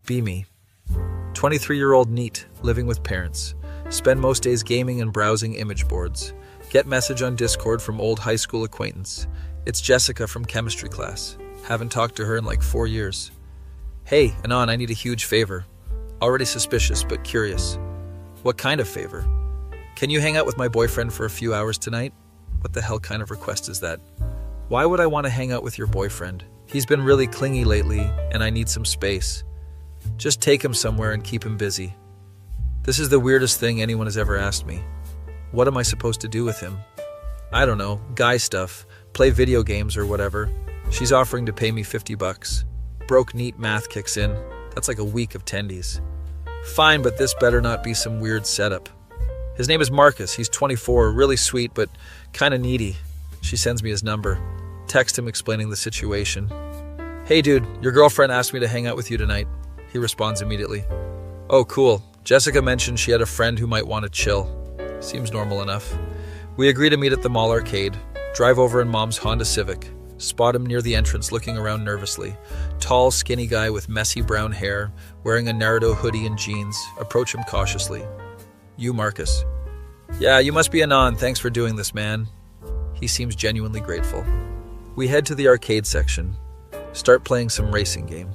Be me. 23-year-old neat, living with parents. Spend most days gaming and browsing image boards. Get message on Discord from old high school acquaintance. It's Jessica from chemistry class. Haven't talked to her in like 4 years. Hey, Anon, I need a huge favor. Already suspicious, but curious. What kind of favor? Can you hang out with my boyfriend for a few hours tonight? What the hell kind of request is that? Why would I want to hang out with your boyfriend? He's been really clingy lately, and I need some space. Just take him somewhere and keep him busy. This is the weirdest thing anyone has ever asked me. What am I supposed to do with him? I don't know, guy stuff, play video games or whatever. She's offering to pay me $50. Broke neat math kicks in. That's like a week of tendies. Fine, but this better not be some weird setup. His name is Marcus. He's 24, really sweet, but kind of needy. She sends me his number. Text him explaining the situation. Hey dude, your girlfriend asked me to hang out with you tonight. He responds immediately. Oh, cool. Jessica mentioned she had a friend who might want to chill. Seems normal enough. We agree to meet at the mall arcade. Drive over in Mom's Honda Civic. Spot him near the entrance looking around nervously. Tall, skinny guy with messy brown hair, wearing a Naruto hoodie and jeans. Approach him cautiously. You, Marcus. Yeah, you must be Anon. Thanks for doing this, man. He seems genuinely grateful. We head to the arcade section. Start playing some racing game.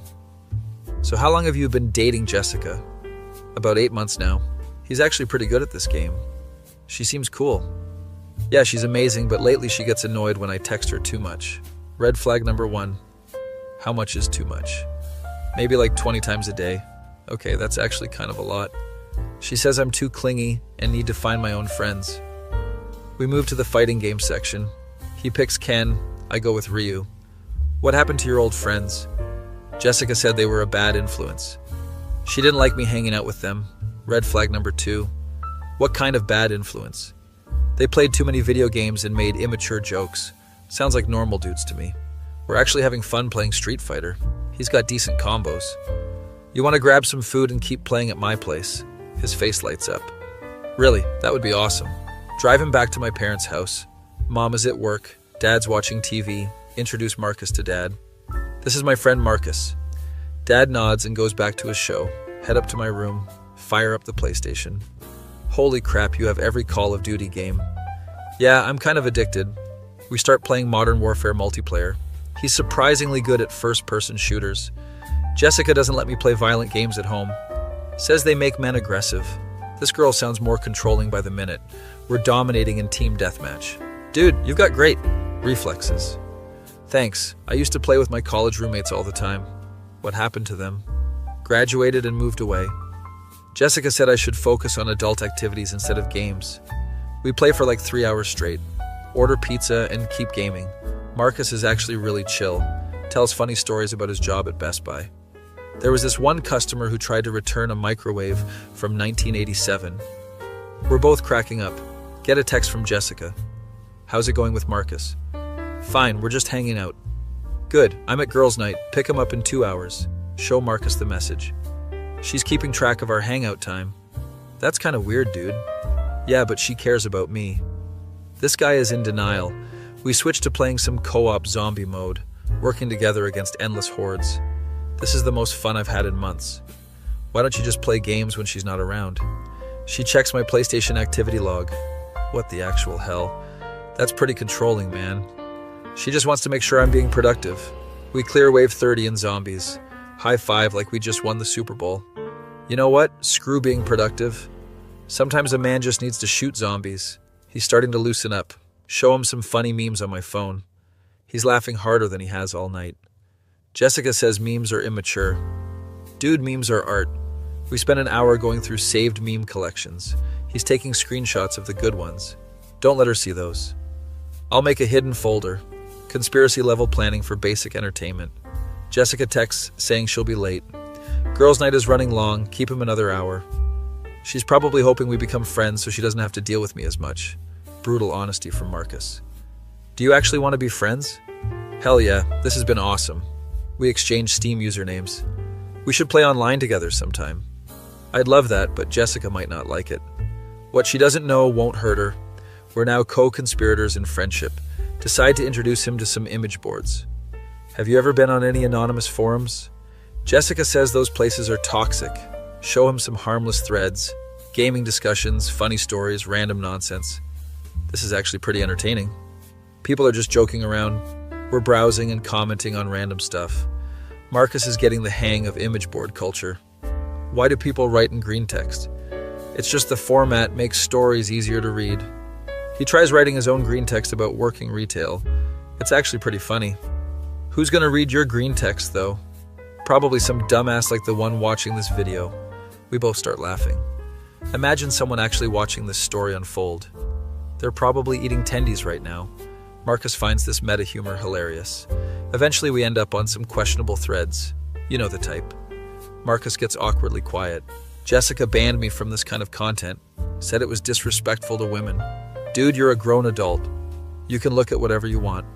So how long have you been dating Jessica? About 8 months now. He's actually pretty good at this game. She seems cool. Yeah, she's amazing, but lately she gets annoyed when I text her too much. Red flag number 1. How much is too much? Maybe like 20 times a day. Okay, that's actually kind of a lot. She says I'm too clingy and need to find my own friends. We move to the fighting game section. He picks Ken, I go with Ryu. What happened to your old friends? Jessica said they were a bad influence. She didn't like me hanging out with them. Red flag number 2. What kind of bad influence? They played too many video games and made immature jokes. Sounds like normal dudes to me. We're actually having fun playing Street Fighter. He's got decent combos. You want to grab some food and keep playing at my place? His face lights up. Really, that would be awesome. Drive him back to my parents' house. Mom is at work. Dad's watching TV. Introduce Marcus to Dad. This is my friend Marcus. Dad nods and goes back to his show. Head up to my room. Fire up the PlayStation. Holy crap, you have every Call of Duty game. Yeah, I'm kind of addicted. We start playing Modern Warfare multiplayer. He's surprisingly good at first-person shooters. Jessica doesn't let me play violent games at home. Says they make men aggressive. This girl sounds more controlling by the minute. We're dominating in team deathmatch. Dude, you've got great reflexes. Thanks. I used to play with my college roommates all the time. What happened to them? Graduated and moved away. Jessica said I should focus on adult activities instead of games. We play for like 3 hours straight. Order pizza and keep gaming. Marcus is actually really chill. Tells funny stories about his job at Best Buy. There was this one customer who tried to return a microwave from 1987. We're both cracking up. Get a text from Jessica. How's it going with Marcus? Fine, we're just hanging out. Good, I'm at girls' night. Pick him up in 2 hours. Show Marcus the message. She's keeping track of our hangout time. That's kind of weird, dude. Yeah, but she cares about me. This guy is in denial. We switch to playing some co-op zombie mode, working together against endless hordes. This is the most fun I've had in months. Why don't you just play games when she's not around? She checks my PlayStation activity log. What the actual hell? That's pretty controlling, man. She just wants to make sure I'm being productive. We clear wave 30 in zombies. High five like we just won the Super Bowl. You know what? Screw being productive. Sometimes a man just needs to shoot zombies. He's starting to loosen up. Show him some funny memes on my phone. He's laughing harder than he has all night. Jessica says memes are immature. Dude, memes are art. We spent an hour going through saved meme collections. He's taking screenshots of the good ones. Don't let her see those. I'll make a hidden folder. Conspiracy level planning for basic entertainment. Jessica texts saying she'll be late. Girls' night is running long. Keep him another hour. She's probably hoping we become friends so she doesn't have to deal with me as much. Brutal honesty from Marcus. Do you actually want to be friends? Hell yeah, this has been awesome. We exchange Steam usernames. We should play online together sometime. I'd love that, but Jessica might not like it. What she doesn't know won't hurt her. We're now co-conspirators in friendship. Decide to introduce him to some image boards. Have you ever been on any anonymous forums? Jessica says those places are toxic. Show him some harmless threads, gaming discussions, funny stories, random nonsense. This is actually pretty entertaining. People are just joking around. We're browsing and commenting on random stuff. Marcus is getting the hang of image board culture. Why do people write in Greentext? It's just the format makes stories easier to read. He tries writing his own Greentext about working retail. It's actually pretty funny. Who's gonna read your Greentext, though? Probably some dumbass like the one watching this video. We both start laughing. Imagine someone actually watching this story unfold. They're probably eating tendies right now. Marcus finds this meta-humor hilarious. Eventually we end up on some questionable threads. You know the type. Marcus gets awkwardly quiet. Jessica banned me from this kind of content. Said it was disrespectful to women. Dude, you're a grown adult. You can look at whatever you want.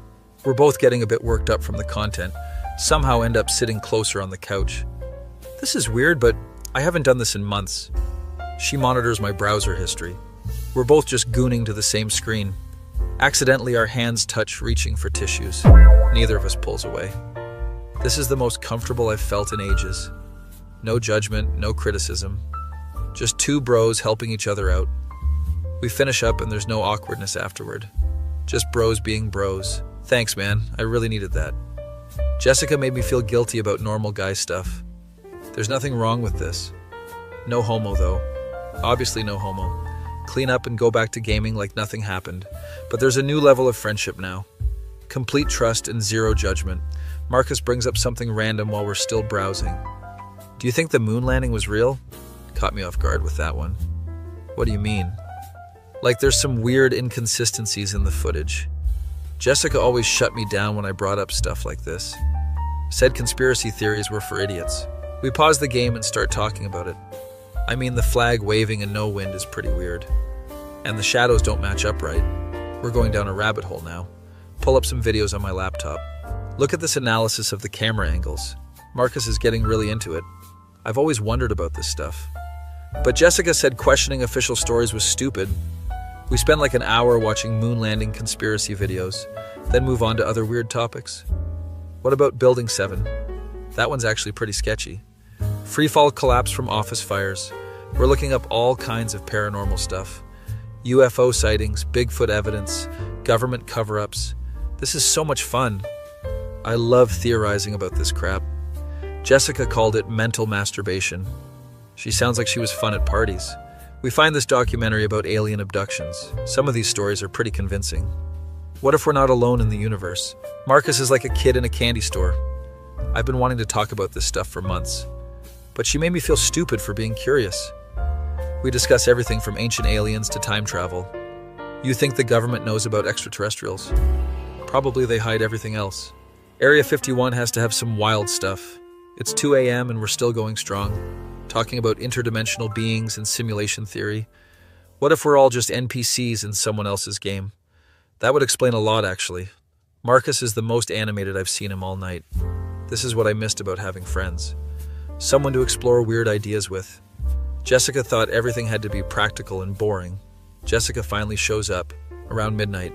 We're both getting a bit worked up from the content. Somehow end up sitting closer on the couch. This is weird, but I haven't done this in months. She monitors my browser history. We're both just gooning to the same screen. Accidentally, our hands touch, reaching for tissues. Neither of us pulls away. This is the most comfortable I've felt in ages. No judgment, no criticism. Just two bros helping each other out. We finish up and there's no awkwardness afterward. Just bros being bros. Thanks, man. I really needed that. Jessica made me feel guilty about normal guy stuff. There's nothing wrong with this. No homo, though. Obviously no homo. Clean up and go back to gaming like nothing happened. But there's a new level of friendship now. Complete trust and zero judgment. Marcus brings up something random while we're still browsing. Do you think the moon landing was real? Caught me off guard with that one. What do you mean? Like there's some weird inconsistencies in the footage. Jessica always shut me down when I brought up stuff like this. Said conspiracy theories were for idiots. We pause the game and start talking about it. I mean, the flag waving and no wind is pretty weird. And the shadows don't match up right. We're going down a rabbit hole now. Pull up some videos on my laptop. Look at this analysis of the camera angles. Marcus is getting really into it. I've always wondered about this stuff. But Jessica said questioning official stories was stupid. We spend like an hour watching moon landing conspiracy videos, then move on to other weird topics. What about Building 7? That one's actually pretty sketchy. Freefall collapse from office fires. We're looking up all kinds of paranormal stuff. UFO sightings, Bigfoot evidence, government cover-ups. This is so much fun. I love theorizing about this crap. Jessica called it mental masturbation. She sounds like she was fun at parties. We find this documentary about alien abductions. Some of these stories are pretty convincing. What if we're not alone in the universe? Marcus is like a kid in a candy store. I've been wanting to talk about this stuff for months. But she made me feel stupid for being curious. We discuss everything from ancient aliens to time travel. You think the government knows about extraterrestrials? Probably they hide everything else. Area 51 has to have some wild stuff. It's 2 a.m. and we're still going strong, talking about interdimensional beings and simulation theory. What if we're all just NPCs in someone else's game? That would explain a lot, actually. Marcus is the most animated I've seen him all night. This is what I missed about having friends. Someone to explore weird ideas with. Jessica thought everything had to be practical and boring. Jessica finally shows up, around midnight.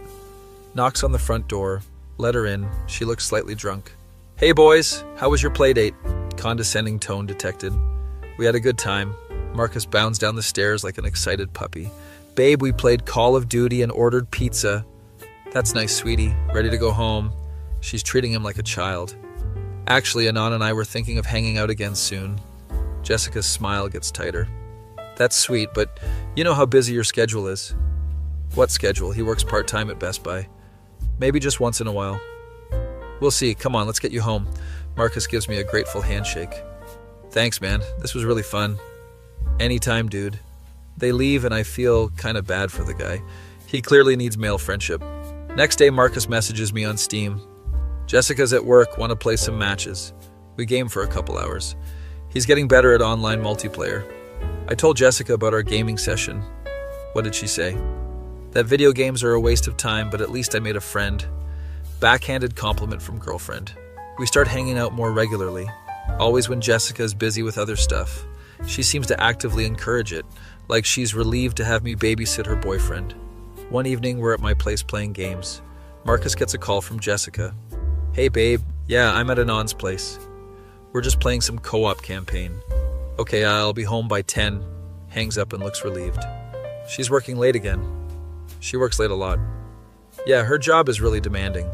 Knocks on the front door, let her in. She looks slightly drunk. Hey boys, how was your play date? Condescending tone detected. We had a good time. Marcus bounds down the stairs like an excited puppy. Babe, we played Call of Duty and ordered pizza. That's nice, sweetie. Ready to go home. She's treating him like a child. Actually, Anon and I were thinking of hanging out again soon. Jessica's smile gets tighter. That's sweet, but you know how busy your schedule is. What schedule? He works part-time at Best Buy. Maybe just once in a while. We'll see. Come on, let's get you home. Marcus gives me a grateful handshake. Thanks, man. This was really fun. Anytime, dude. They leave and I feel kind of bad for the guy. He clearly needs male friendship. Next day, Marcus messages me on Steam. Jessica's at work, want to play some matches. We game for a couple hours. He's getting better at online multiplayer. I told Jessica about our gaming session. What did she say? That video games are a waste of time, but at least I made a friend. Backhanded compliment from girlfriend. We start hanging out more regularly, always when Jessica is busy with other stuff. She seems to actively encourage it, like she's relieved to have me babysit her boyfriend. One evening, we're at my place playing games. Marcus gets a call from Jessica. Hey babe, yeah, I'm at Anon's place. We're just playing some co-op campaign. Okay, I'll be home by 10. Hangs up and looks relieved. She's working late again. She works late a lot. Yeah, her job is really demanding.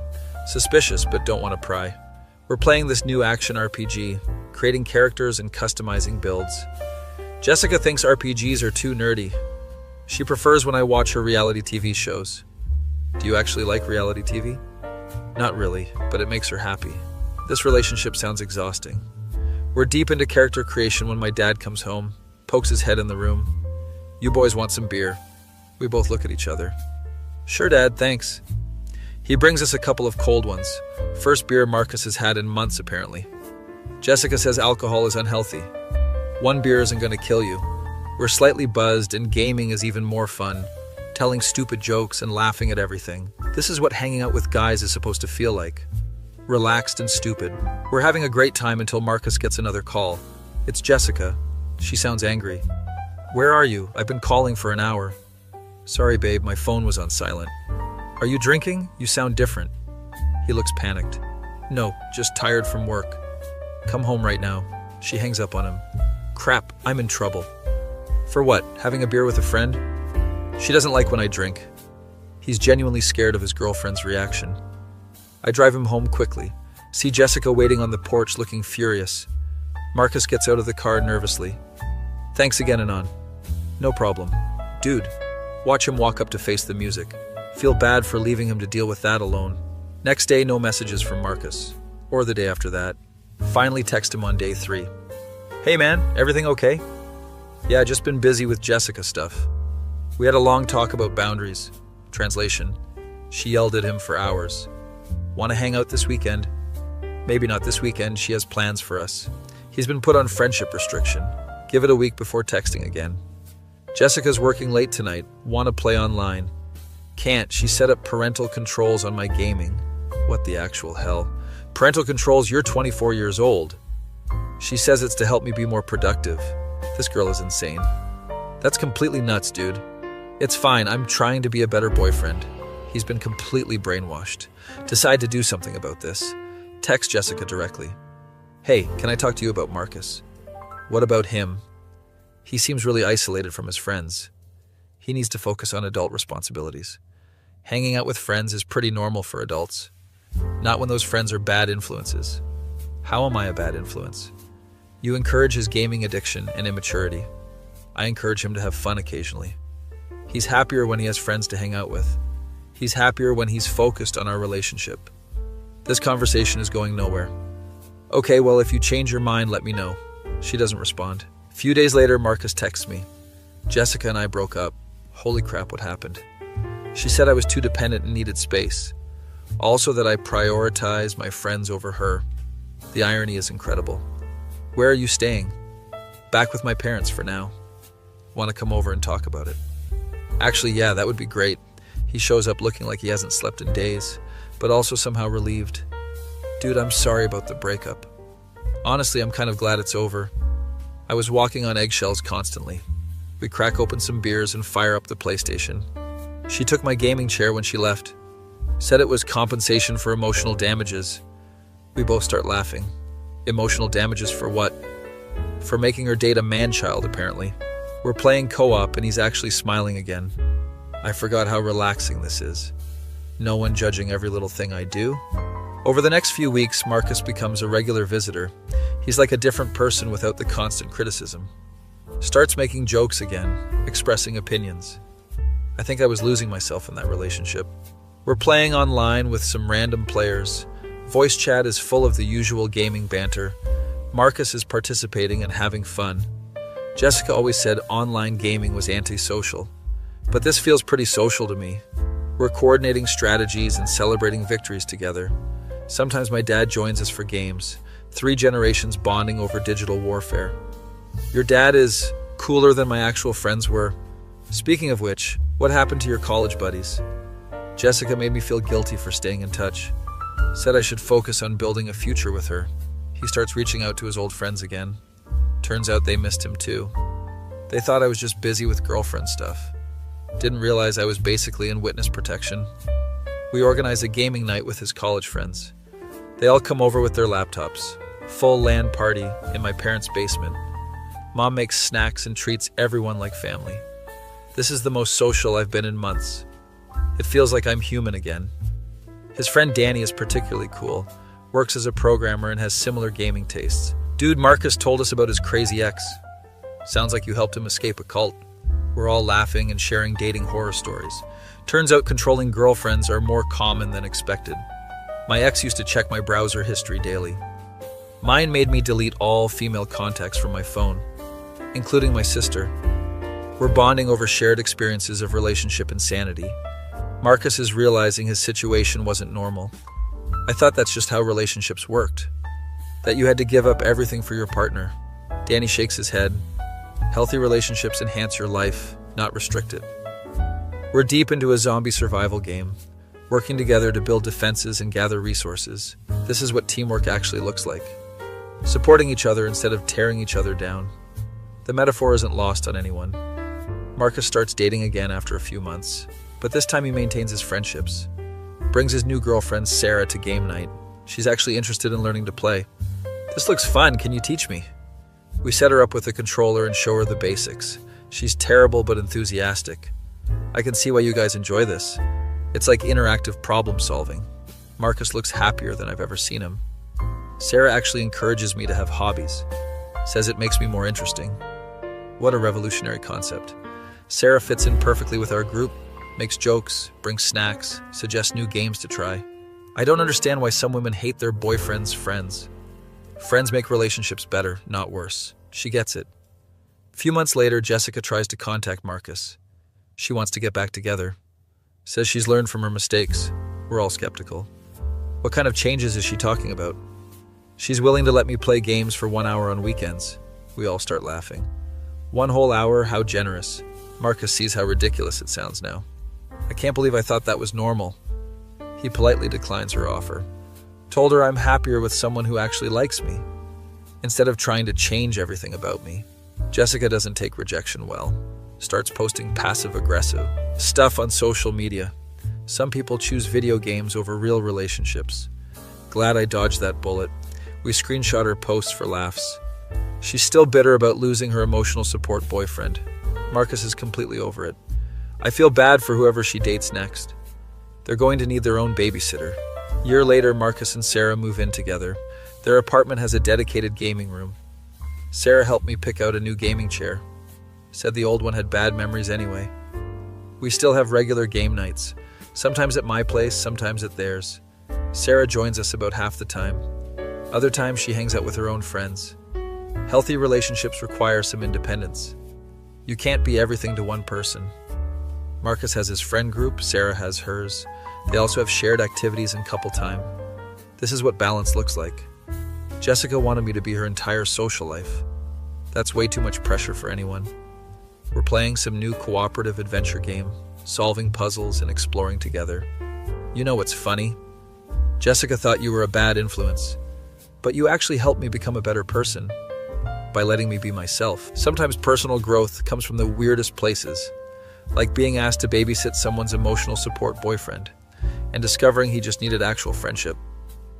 Suspicious, but don't want to pry. We're playing this new action RPG, creating characters and customizing builds. Jessica thinks RPGs are too nerdy. She prefers when I watch her reality TV shows. Do you actually like reality TV? Not really, but it makes her happy. This relationship sounds exhausting. We're deep into character creation when my dad comes home, pokes his head in the room. You boys want some beer? We both look at each other. Sure, Dad, thanks. He brings us a couple of cold ones. First beer Marcus has had in months, apparently. Jessica says alcohol is unhealthy. One beer isn't going to kill you. We're slightly buzzed, and gaming is even more fun. Telling stupid jokes and laughing at everything. This is what hanging out with guys is supposed to feel like. Relaxed and stupid. We're having a great time until Marcus gets another call. It's Jessica. She sounds angry. Where are you? I've been calling for an hour. Sorry, babe, my phone was on silent. Are you drinking? You sound different. He looks panicked. No, just tired from work. Come home right now. She hangs up on him. Crap, I'm in trouble. For what? Having a beer with a friend? She doesn't like when I drink. He's genuinely scared of his girlfriend's reaction. I drive him home quickly. See Jessica waiting on the porch looking furious. Marcus gets out of the car nervously. Thanks again, Anon. No problem. Dude, watch him walk up to face the music. Feel bad for leaving him to deal with that alone. Next day, no messages from Marcus. Or the day after that. Finally text him on day 3. Hey man, everything okay? Yeah, just been busy with Jessica stuff. We had a long talk about boundaries. Translation. She yelled at him for hours. Want to hang out this weekend? Maybe not this weekend, she has plans for us. He's been put on friendship restriction. Give it a week before texting again. Jessica's working late tonight. Want to play online. Can't, she set up parental controls on my gaming. What the actual hell? Parental controls, you're 24 years old. She says it's to help me be more productive. This girl is insane. That's completely nuts, dude. It's fine, I'm trying to be a better boyfriend. He's been completely brainwashed. Decide to do something about this. Text Jessica directly. Hey, can I talk to you about Marcus? What about him? He seems really isolated from his friends. He needs to focus on adult responsibilities. Hanging out with friends is pretty normal for adults. Not when those friends are bad influences. How am I a bad influence? You encourage his gaming addiction and immaturity. I encourage him to have fun occasionally. He's happier when he has friends to hang out with. He's happier when he's focused on our relationship. This conversation is going nowhere. Okay, well, if you change your mind, let me know. She doesn't respond. A few days later, Marcus texts me. Jessica and I broke up. Holy crap, what happened? She said I was too dependent and needed space. Also that I prioritize my friends over her. The irony is incredible. Where are you staying? Back with my parents for now. Want to come over and talk about it? Actually, yeah, that would be great. He shows up looking like he hasn't slept in days, but also somehow relieved. Dude, I'm sorry about the breakup. Honestly, I'm kind of glad it's over. I was walking on eggshells constantly. We crack open some beers and fire up the PlayStation. She took my gaming chair when she left. Said it was compensation for emotional damages. We both start laughing. Emotional damages for what? For making her date a man-child, apparently. We're playing co-op and he's actually smiling again. I forgot how relaxing this is. No one judging every little thing I do. Over the next few weeks, Marcus becomes a regular visitor. He's like a different person without the constant criticism. Starts making jokes again, expressing opinions. I think I was losing myself in that relationship. We're playing online with some random players. Voice chat is full of the usual gaming banter. Marcus is participating and having fun. Jessica always said online gaming was antisocial, but this feels pretty social to me. We're coordinating strategies and celebrating victories together. Sometimes my dad joins us for games. 3 generations bonding over digital warfare. Your dad is cooler than my actual friends were. Speaking of which, what happened to your college buddies? Jessica made me feel guilty for staying in touch. Said I should focus on building a future with her. He starts reaching out to his old friends again. Turns out they missed him too. They thought I was just busy with girlfriend stuff. Didn't realize I was basically in witness protection. We organize a gaming night with his college friends. They all come over with their laptops. Full LAN party in my parents' basement. Mom makes snacks and treats everyone like family. This is the most social I've been in months. It feels like I'm human again. His friend Danny is particularly cool, works as a programmer and has similar gaming tastes. Dude Marcus told us about his crazy ex. Sounds like you helped him escape a cult. We're all laughing and sharing dating horror stories. Turns out controlling girlfriends are more common than expected. My ex used to check my browser history daily. Mine made me delete all female contacts from my phone, including my sister. We're bonding over shared experiences of relationship insanity. Marcus is realizing his situation wasn't normal. I thought that's just how relationships worked, that you had to give up everything for your partner. Danny shakes his head. Healthy relationships enhance your life, not restrict it. We're deep into a zombie survival game, working together to build defenses and gather resources. This is what teamwork actually looks like. Supporting each other instead of tearing each other down. The metaphor isn't lost on anyone. Marcus starts dating again after a few months, but this time he maintains his friendships. Brings his new girlfriend, Sarah, to game night. She's actually interested in learning to play. This looks fun, can you teach me? We set her up with a controller and show her the basics. She's terrible but enthusiastic. I can see why you guys enjoy this. It's like interactive problem solving. Marcus looks happier than I've ever seen him. Sarah actually encourages me to have hobbies. Says it makes me more interesting. What a revolutionary concept. Sarah fits in perfectly with our group, makes jokes, brings snacks, suggests new games to try. I don't understand why some women hate their boyfriends' friends. Friends make relationships better, not worse. She gets it. A few months later, Jessica tries to contact Marcus. She wants to get back together. Says she's learned from her mistakes. We're all skeptical. What kind of changes is she talking about? She's willing to let me play games for 1 hour on weekends. We all start laughing. 1 whole hour, how generous. Marcus sees how ridiculous it sounds now. I can't believe I thought that was normal. He politely declines her offer. Told her I'm happier with someone who actually likes me, instead of trying to change everything about me. Jessica doesn't take rejection well. Starts posting passive-aggressive stuff on social media. Some people choose video games over real relationships. Glad I dodged that bullet. We screenshot her posts for laughs. She's still bitter about losing her emotional support boyfriend. Marcus is completely over it. I feel bad for whoever she dates next. They're going to need their own babysitter. A year later, Marcus and Sarah move in together. Their apartment has a dedicated gaming room. Sarah helped me pick out a new gaming chair. Said the old one had bad memories anyway. We still have regular game nights, sometimes at my place, sometimes at theirs. Sarah joins us about half the time. Other times she hangs out with her own friends. Healthy relationships require some independence. You can't be everything to one person. Marcus has his friend group, Sarah has hers. They also have shared activities and couple time. This is what balance looks like. Jessica wanted me to be her entire social life. That's way too much pressure for anyone. We're playing some new cooperative adventure game, solving puzzles and exploring together. You know what's funny? Jessica thought you were a bad influence, but you actually helped me become a better person by letting me be myself. Sometimes personal growth comes from the weirdest places, like being asked to babysit someone's emotional support boyfriend and discovering he just needed actual friendship.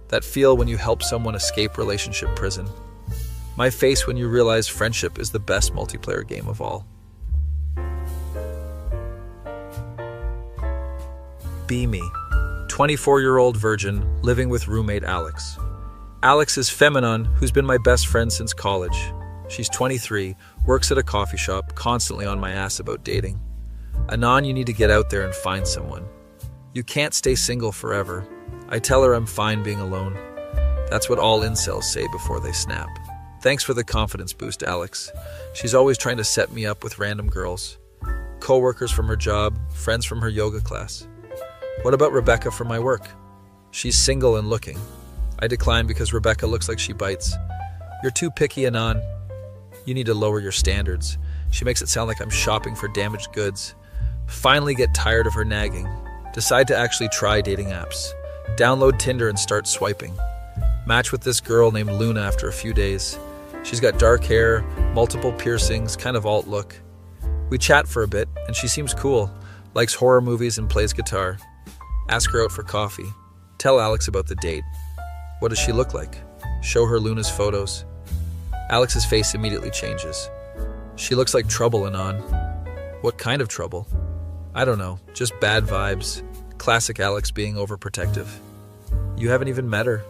That feel when you help someone escape relationship prison. My face when you realize friendship is the best multiplayer game of all. Be me. 24-year-old virgin living with roommate Alex. Alex is Femanon, who's been my best friend since college. She's 23, works at a coffee shop, constantly on my ass about dating. Anon, you need to get out there and find someone. You can't stay single forever. I tell her I'm fine being alone. That's what all incels say before they snap. Thanks for the confidence boost, Alex. She's always trying to set me up with random girls. Co-workers from her job, friends from her yoga class. What about Rebecca from my work? She's single and looking. I decline because Rebecca looks like she bites. You're too picky, Anon. You need to lower your standards. She makes it sound like I'm shopping for damaged goods. Finally get tired of her nagging. Decide to actually try dating apps. Download Tinder and start swiping. Match with this girl named Luna after a few days. She's got dark hair, multiple piercings, kind of alt look. We chat for a bit, and she seems cool, likes horror movies and plays guitar. Ask her out for coffee. Tell Alex about the date. What does she look like? Show her Luna's photos. Alex's face immediately changes. She looks like trouble, Anon. What kind of trouble? I don't know, just bad vibes. Classic Alex being overprotective. You haven't even met her.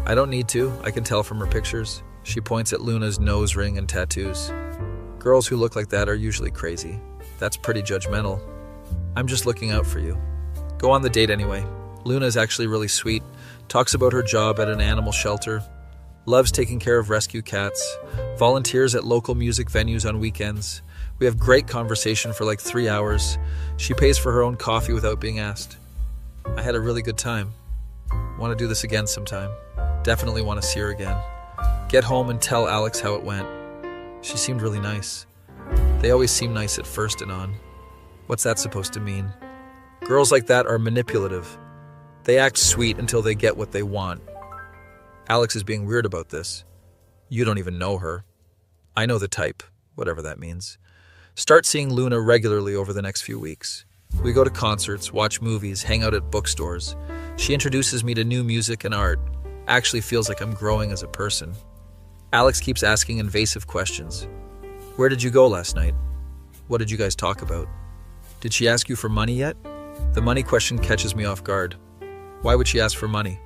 I don't need to, I can tell from her pictures. She points at Luna's nose ring and tattoos. Girls who look like that are usually crazy. That's pretty judgmental. I'm just looking out for you. Go on the date anyway. Luna is actually really sweet. Talks about her job at an animal shelter. Loves taking care of rescue cats. Volunteers at local music venues on weekends. We have great conversation for like 3 hours. She pays for her own coffee without being asked. I had a really good time. Want to do this again sometime. Definitely want to see her again. Get home and tell Alex how it went. She seemed really nice. They always seem nice at first, Anon. What's that supposed to mean? Girls like that are manipulative. They act sweet until they get what they want. Alex is being weird about this. You don't even know her. I know the type, whatever that means. Start seeing Luna regularly over the next few weeks. We go to concerts, watch movies, hang out at bookstores. She introduces me to new music and art. Actually feels like I'm growing as a person. Alex keeps asking invasive questions. Where did you go last night? What did you guys talk about? Did she ask you for money yet? The money question catches me off guard. Why would she ask for money?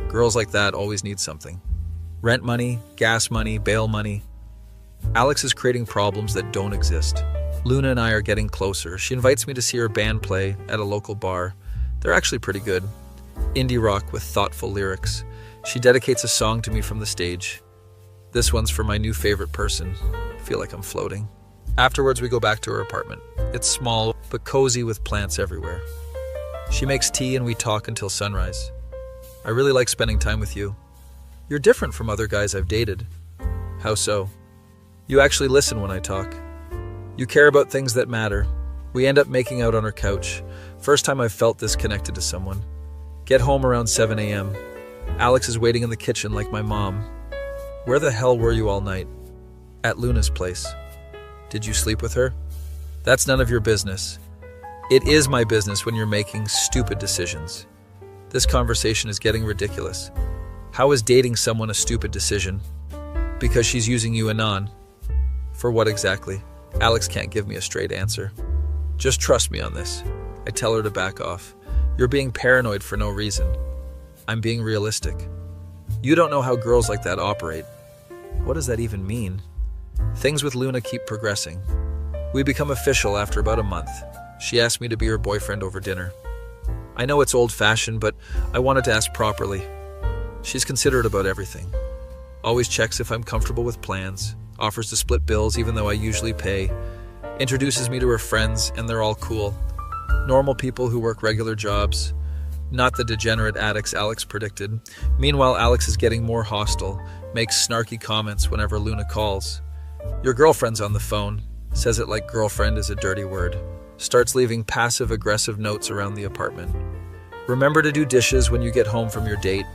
Girls like that always need something. Rent money, gas money, bail money. Alex is creating problems that don't exist. Luna and I are getting closer. She invites me to see her band play at a local bar. They're actually pretty good. Indie rock with thoughtful lyrics. She dedicates a song to me from the stage. This one's for my new favorite person. I feel like I'm floating. Afterwards, we go back to her apartment. It's small, but cozy with plants everywhere. She makes tea and we talk until sunrise. I really like spending time with you. You're different from other guys I've dated. How so? You actually listen when I talk. You care about things that matter. We end up making out on her couch. First time I've felt this connected to someone. Get home around 7 a.m. Alex is waiting in the kitchen like my mom. Where the hell were you all night? At Luna's place. Did you sleep with her? That's none of your business. It is my business when you're making stupid decisions. This conversation is getting ridiculous. How is dating someone a stupid decision? Because she's using you, Anon. For what exactly? Alex can't give me a straight answer. Just trust me on this. I tell her to back off. You're being paranoid for no reason. I'm being realistic. You don't know how girls like that operate. What does that even mean? Things with Luna keep progressing. We become official after about a month. She asked me to be her boyfriend over dinner. I know it's old-fashioned, but I wanted to ask properly. She's considerate about everything. Always checks if I'm comfortable with plans. Offers to split bills even though I usually pay. Introduces me to her friends, and they're all cool. Normal people who work regular jobs. Not the degenerate addicts Alex predicted. Meanwhile, Alex is getting more hostile. Makes snarky comments whenever Luna calls. Your girlfriend's on the phone. Says it like girlfriend is a dirty word. Starts leaving passive-aggressive notes around the apartment. Remember to do dishes when you get home from your date.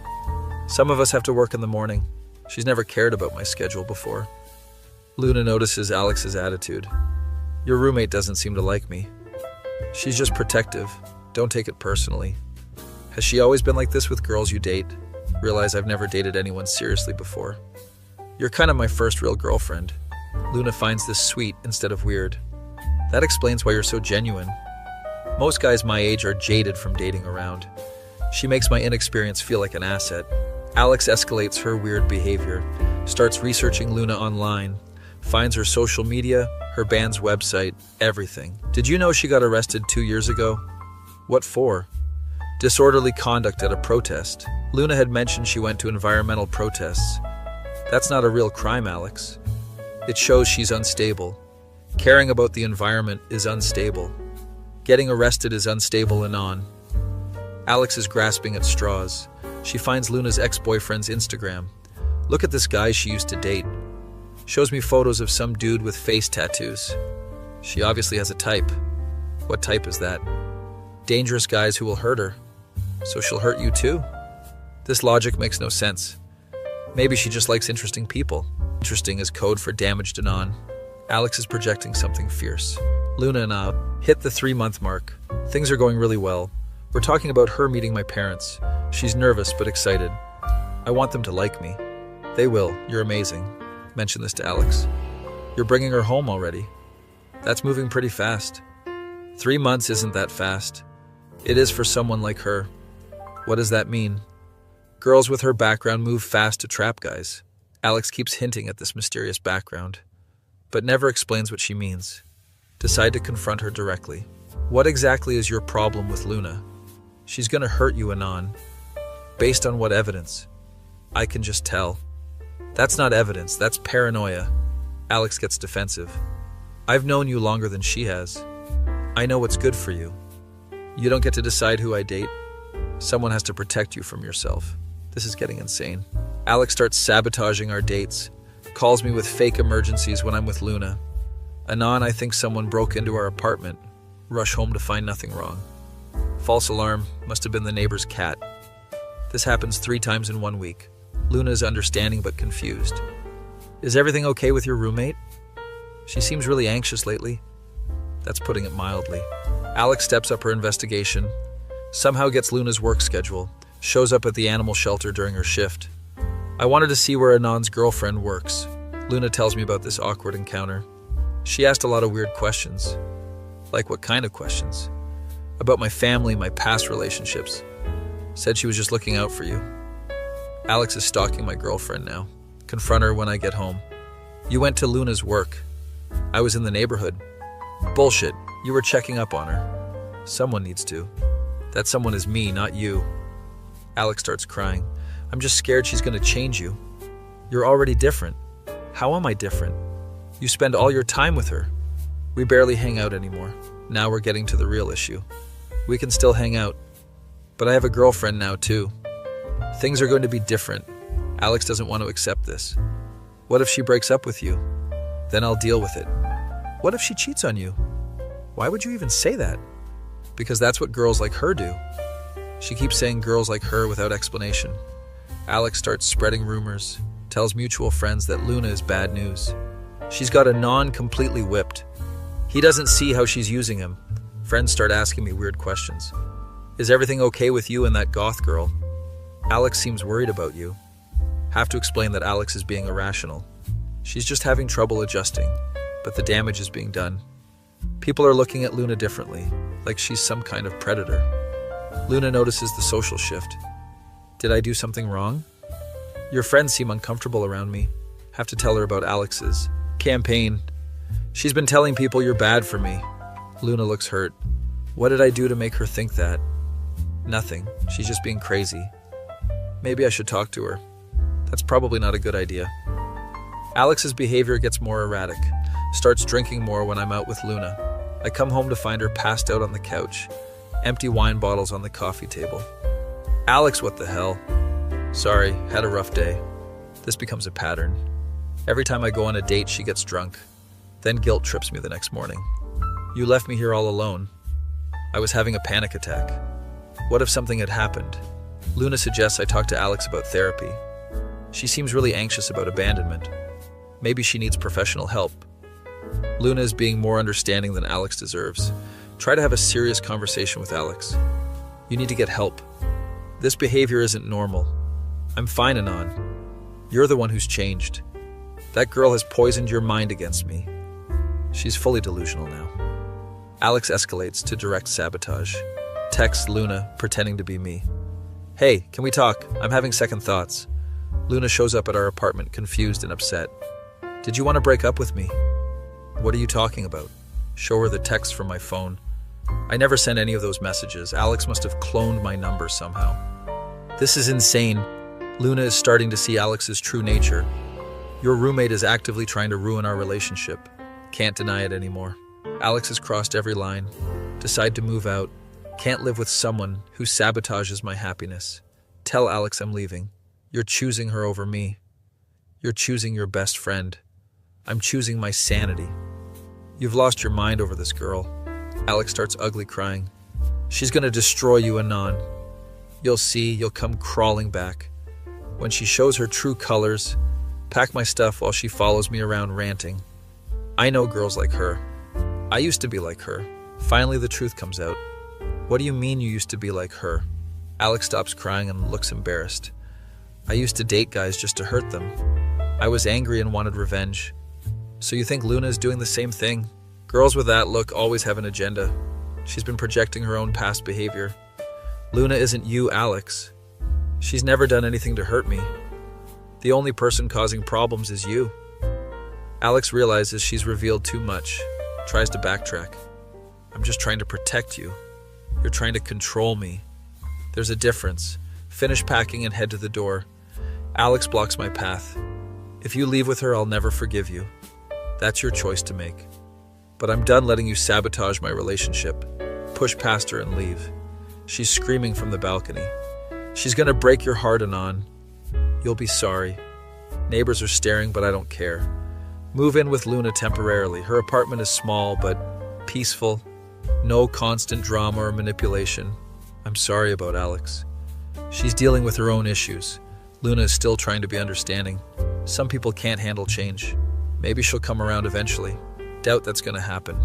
Some of us have to work in the morning. She's never cared about my schedule before. Luna notices Alex's attitude. Your roommate doesn't seem to like me. She's just protective. Don't take it personally. Has she always been like this with girls you date? Realize I've never dated anyone seriously before. You're kind of my first real girlfriend. Luna finds this sweet instead of weird. That explains why you're so genuine. Most guys my age are jaded from dating around. She makes my inexperience feel like an asset. Alex escalates her weird behavior, starts researching Luna online, finds her social media, her band's website, everything. Did you know she got arrested 2 years ago? What for? Disorderly conduct at a protest. Luna had mentioned she went to environmental protests. That's not a real crime, Alex. It shows she's unstable. Caring about the environment is unstable. Getting arrested is unstable, Anon. Alex is grasping at straws. She finds Luna's ex-boyfriend's Instagram. Look at this guy she used to date. Shows me photos of some dude with face tattoos. She obviously has a type. What type is that? Dangerous guys who will hurt her. So she'll hurt you too? This logic makes no sense. Maybe she just likes interesting people. Interesting is code for damaged Anon. Alex is projecting something fierce. Luna and I hit the 3-month mark. Things are going really well. We're talking about her meeting my parents. She's nervous but excited. I want them to like me. They will. You're amazing. Mention this to Alex. You're bringing her home already. That's moving pretty fast. 3 months isn't that fast. It is for someone like her. What does that mean? Girls with her background move fast to trap guys. Alex keeps hinting at this mysterious background, but never explains what she means. Decide to confront her directly. What exactly is your problem with Luna? She's gonna hurt you, Anon. Based on what evidence? I can just tell. That's not evidence, that's paranoia. Alex gets defensive. I've known you longer than she has. I know what's good for you. You don't get to decide who I date. Someone has to protect you from yourself. This is getting insane. Alex starts sabotaging our dates, calls me with fake emergencies when I'm with Luna. Anon, I think someone broke into our apartment. Rush home to find nothing wrong. False alarm, must have been the neighbor's cat. This happens 3 times in 1 week. Luna is understanding but confused. Is everything okay with your roommate? She seems really anxious lately. That's putting it mildly. Alex steps up her investigation, somehow gets Luna's work schedule, shows up at the animal shelter during her shift. I wanted to see where Anon's girlfriend works. Luna tells me about this awkward encounter. She asked a lot of weird questions. Like what kind of questions? About my family, my past relationships. Said she was just looking out for you. Alex is stalking my girlfriend now. Confront her when I get home. You went to Luna's work. I was in the neighborhood. Bullshit. You were checking up on her. Someone needs to. That someone is me, not you. Alex starts crying. I'm just scared she's gonna change you. You're already different. How am I different? You spend all your time with her. We barely hang out anymore. Now we're getting to the real issue. We can still hang out. But I have a girlfriend now too. Things are going to be different. Alex doesn't want to accept this. What if she breaks up with you? Then I'll deal with it. What if she cheats on you? Why would you even say that? Because that's what girls like her do. She keeps saying girls like her without explanation. Alex starts spreading rumors, tells mutual friends that Luna is bad news. She's got Anon completely whipped. He doesn't see how she's using him. Friends start asking me weird questions. Is everything okay with you and that goth girl? Alex seems worried about you. Have to explain that Alex is being irrational. She's just having trouble adjusting, but the damage is being done. People are looking at Luna differently, like she's some kind of predator. Luna notices the social shift. Did I do something wrong? Your friends seem uncomfortable around me. Have to tell her about Alex's campaign. She's been telling people you're bad for me. Luna looks hurt. What did I do to make her think that? Nothing. She's just being crazy. Maybe I should talk to her. That's probably not a good idea. Alex's behavior gets more erratic. Starts drinking more when I'm out with Luna. I come home to find her passed out on the couch. Empty wine bottles on the coffee table. Alex, what the hell? Sorry, had a rough day. This becomes a pattern. Every time I go on a date, she gets drunk. Then guilt trips me the next morning. You left me here all alone. I was having a panic attack. What if something had happened? Luna suggests I talk to Alex about therapy. She seems really anxious about abandonment. Maybe she needs professional help. Luna is being more understanding than Alex deserves. Try to have a serious conversation with Alex. You need to get help. This behavior isn't normal. I'm fine, Anon. You're the one who's changed. That girl has poisoned your mind against me. She's fully delusional now. Alex escalates to direct sabotage. Texts Luna, pretending to be me. Hey, can we talk? I'm having second thoughts. Luna shows up at our apartment, confused and upset. Did you want to break up with me? What are you talking about? Show her the text from my phone. I never sent any of those messages. Alex must have cloned my number somehow. This is insane. Luna is starting to see Alex's true nature. Your roommate is actively trying to ruin our relationship. Can't deny it anymore. Alex has crossed every line. Decide to move out. Can't live with someone who sabotages my happiness. Tell Alex I'm leaving. You're choosing her over me. You're choosing your best friend. I'm choosing my sanity. You've lost your mind over this girl. Alex starts ugly crying. She's gonna destroy you, Anon. You'll see, you'll come crawling back. When she shows her true colors, pack my stuff while she follows me around ranting. I know girls like her. I used to be like her. Finally, the truth comes out. What do you mean you used to be like her? Alex stops crying and looks embarrassed. I used to date guys just to hurt them. I was angry and wanted revenge. So you think Luna is doing the same thing? Girls with that look always have an agenda. She's been projecting her own past behavior. Luna isn't you, Alex. She's never done anything to hurt me. The only person causing problems is you. Alex realizes she's revealed too much, tries to backtrack. I'm just trying to protect you. You're trying to control me. There's a difference. Finish packing and head to the door. Alex blocks my path. If you leave with her, I'll never forgive you. That's your choice to make. But I'm done letting you sabotage my relationship. Push past her and leave. She's screaming from the balcony. She's gonna break your heart, Anon. You'll be sorry. Neighbors are staring, but I don't care. Move in with Luna temporarily. Her apartment is small, but peaceful. No constant drama or manipulation. I'm sorry about Alex. She's dealing with her own issues. Luna is still trying to be understanding. Some people can't handle change. Maybe she'll come around eventually. Doubt that's gonna happen.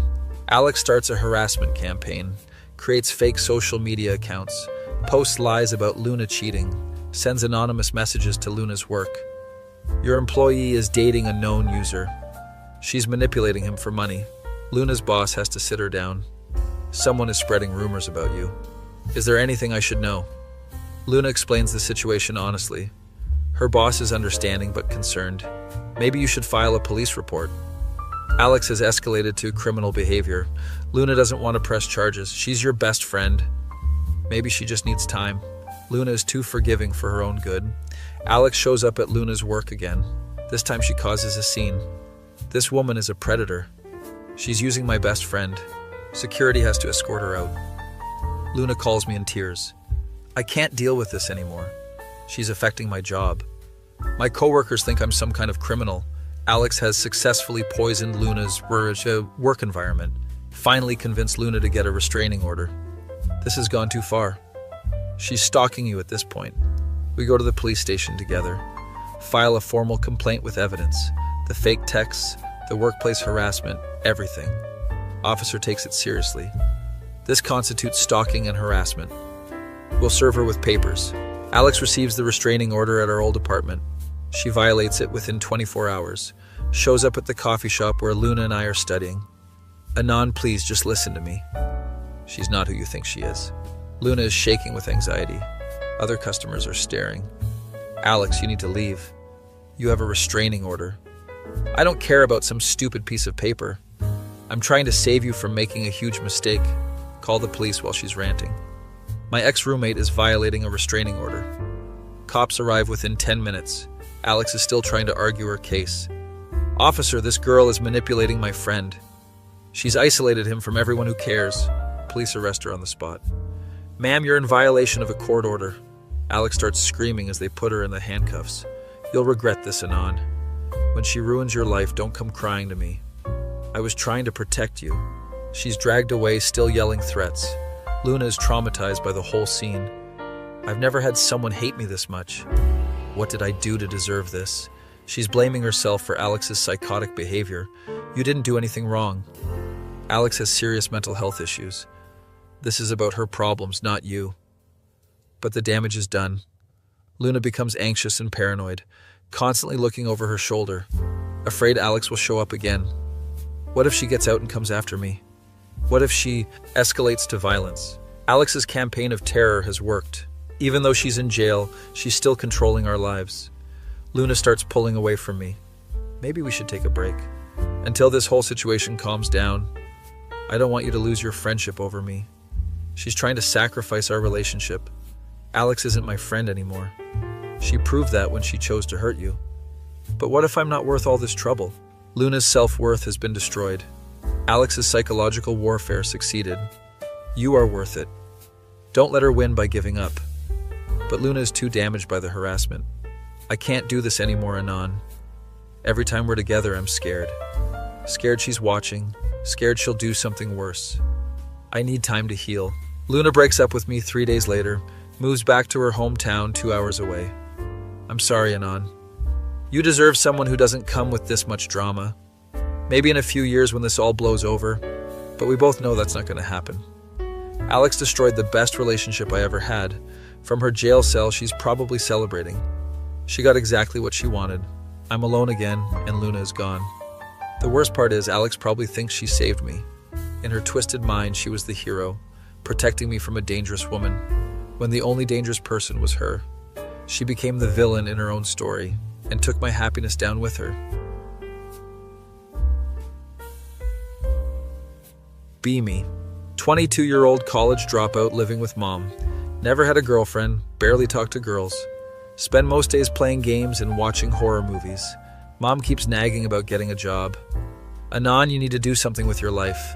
Alex starts a harassment campaign, creates fake social media accounts, posts lies about Luna cheating, sends anonymous messages to Luna's work. Your employee is dating a known user. She's manipulating him for money. Luna's boss has to sit her down. Someone is spreading rumors about you. Is there anything I should know? Luna explains the situation honestly. Her boss is understanding but concerned. Maybe you should file a police report. Alex has escalated to criminal behavior. Luna doesn't want to press charges. She's your best friend. Maybe she just needs time. Luna is too forgiving for her own good. Alex shows up at Luna's work again. This time she causes a scene. This woman is a predator. She's using my best friend. Security has to escort her out. Luna calls me in tears. I can't deal with this anymore. She's affecting my job. My coworkers think I'm some kind of criminal. Alex has successfully poisoned Luna's work environment. Finally convinced Luna to get a restraining order. This has gone too far. She's stalking you at this point. We go to the police station together. File a formal complaint with evidence. The fake texts, the workplace harassment, everything. Officer takes it seriously. This constitutes stalking and harassment. We'll serve her with papers. Alex receives the restraining order at our old apartment. She violates it within 24 hours. Shows up at the coffee shop where Luna and I are studying. Anon, please just listen to me. She's not who you think she is. Luna is shaking with anxiety. Other customers are staring. Alex, you need to leave. You have a restraining order. I don't care about some stupid piece of paper. I'm trying to save you from making a huge mistake. Call the police while she's ranting. My ex-roommate is violating a restraining order. Cops arrive within 10 minutes. Alex is still trying to argue her case. Officer, this girl is manipulating my friend. She's isolated him from everyone who cares. Police arrest her on the spot. Ma'am, you're in violation of a court order. Alex starts screaming as they put her in the handcuffs. You'll regret this, Anon. When she ruins your life, don't come crying to me. I was trying to protect you. She's dragged away, still yelling threats. Luna is traumatized by the whole scene. I've never had someone hate me this much. What did I do to deserve this? She's blaming herself for Alex's psychotic behavior. You didn't do anything wrong. Alex has serious mental health issues. This is about her problems, not you. But the damage is done. Luna becomes anxious and paranoid, constantly looking over her shoulder, afraid Alex will show up again. What if she gets out and comes after me? What if she escalates to violence? Alex's campaign of terror has worked. Even though she's in jail, she's still controlling our lives. Luna starts pulling away from me. Maybe we should take a break. Until this whole situation calms down. I don't want you to lose your friendship over me. She's trying to sacrifice our relationship. Alex isn't my friend anymore. She proved that when she chose to hurt you. But what if I'm not worth all this trouble? Luna's self-worth has been destroyed. Alex's psychological warfare succeeded. You are worth it. Don't let her win by giving up. But Luna is too damaged by the harassment. I can't do this anymore, Anon. Every time we're together, I'm scared. Scared she's watching. Scared she'll do something worse. I need time to heal. Luna breaks up with me 3 days later, moves back to her hometown 2 hours away. I'm sorry, Anon. You deserve someone who doesn't come with this much drama. Maybe in a few years when this all blows over, but we both know that's not going to happen. Alex destroyed the best relationship I ever had. From her jail cell, she's probably celebrating. She got exactly what she wanted. I'm alone again, and Luna is gone. The worst part is Alex probably thinks she saved me. In her twisted mind, she was the hero, protecting me from a dangerous woman, when the only dangerous person was her. She became the villain in her own story, and took my happiness down with her. Be me. 22-year-old college dropout living with mom. Never had a girlfriend, barely talked to girls. Spend most days playing games and watching horror movies. Mom keeps nagging about getting a job. Anon, you need to do something with your life.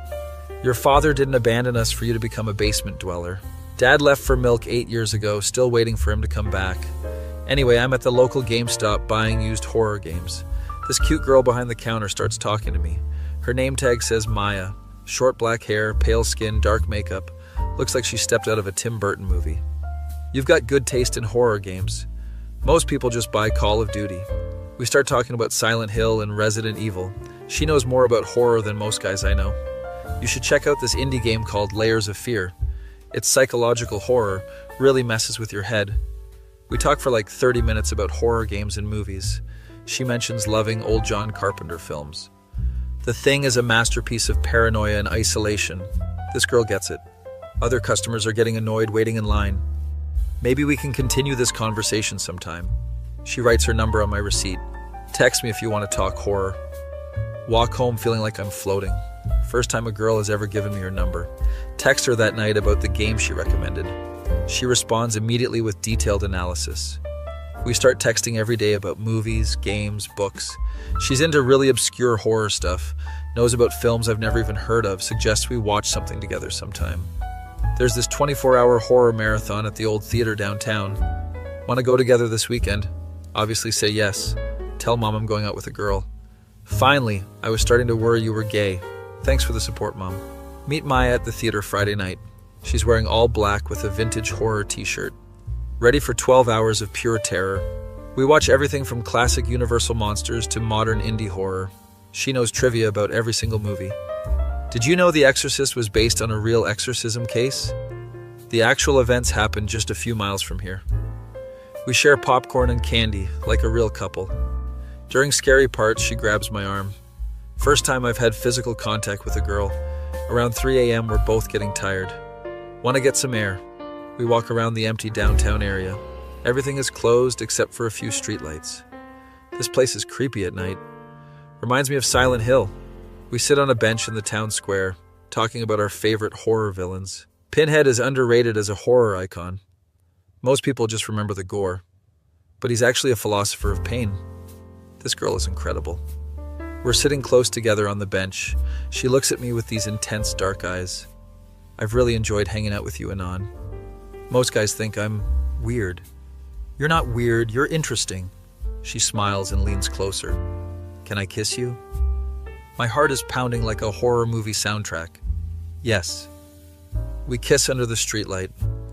Your father didn't abandon us for you to become a basement dweller. Dad left for milk 8 years ago, still waiting for him to come back. Anyway, I'm at the local GameStop buying used horror games. This cute girl behind the counter starts talking to me. Her name tag says Maya. Short black hair, pale skin, dark makeup. Looks like she stepped out of a Tim Burton movie. You've got good taste in horror games. Most people just buy Call of Duty. We start talking about Silent Hill and Resident Evil. She knows more about horror than most guys I know. You should check out this indie game called Layers of Fear. It's psychological horror, really messes with your head. We talk for like 30 minutes about horror games and movies. She mentions loving old John Carpenter films. The Thing is a masterpiece of paranoia and isolation. This girl gets it. Other customers are getting annoyed waiting in line. Maybe we can continue this conversation sometime. She writes her number on my receipt. Text me if you want to talk horror. Walk home feeling like I'm floating. First time a girl has ever given me her number. Text her that night about the game she recommended. She responds immediately with detailed analysis. We start texting every day about movies, games, books. She's into really obscure horror stuff, knows about films I've never even heard of, suggests we watch something together sometime. There's this 24-hour horror marathon at the old theater downtown. Want to go together this weekend? Obviously say yes. Tell mom I'm going out with a girl. Finally, I was starting to worry you were gay. Thanks for the support, mom. Meet Maya at the theater Friday night. She's wearing all black with a vintage horror t-shirt. Ready for 12 hours of pure terror. We watch everything from classic Universal monsters to modern indie horror. She knows trivia about every single movie. Did you know The Exorcist was based on a real exorcism case? The actual events happened just a few miles from here. We share popcorn and candy, like a real couple. During scary parts, she grabs my arm. First time I've had physical contact with a girl. Around 3 a.m., we're both getting tired. Want to get some air? We walk around the empty downtown area. Everything is closed except for a few streetlights. This place is creepy at night. Reminds me of Silent Hill. We sit on a bench in the town square, talking about our favorite horror villains. Pinhead is underrated as a horror icon. Most people just remember the gore. But he's actually a philosopher of pain. This girl is incredible. We're sitting close together on the bench. She looks at me with these intense dark eyes. I've really enjoyed hanging out with you, Anon. Most guys think I'm weird. You're not weird, you're interesting. She smiles and leans closer. Can I kiss you? My heart is pounding like a horror movie soundtrack. Yes. We kiss under the streetlight.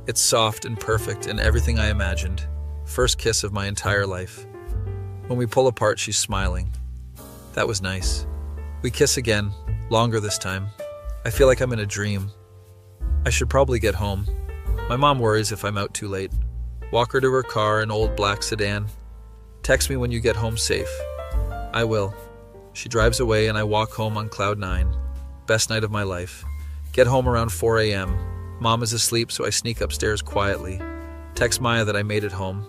It's soft and perfect and everything I imagined. First kiss of my entire life. When we pull apart, she's smiling. That was nice. We kiss again, longer this time. I feel like I'm in a dream. I should probably get home. My mom worries if I'm out too late. Walk her to her car, an old black sedan. Text me when you get home safe. I will. She drives away and I walk home on cloud 9. Best night of my life. Get home around 4 a.m. Mom is asleep, so I sneak upstairs quietly. Text Maya that I made it home.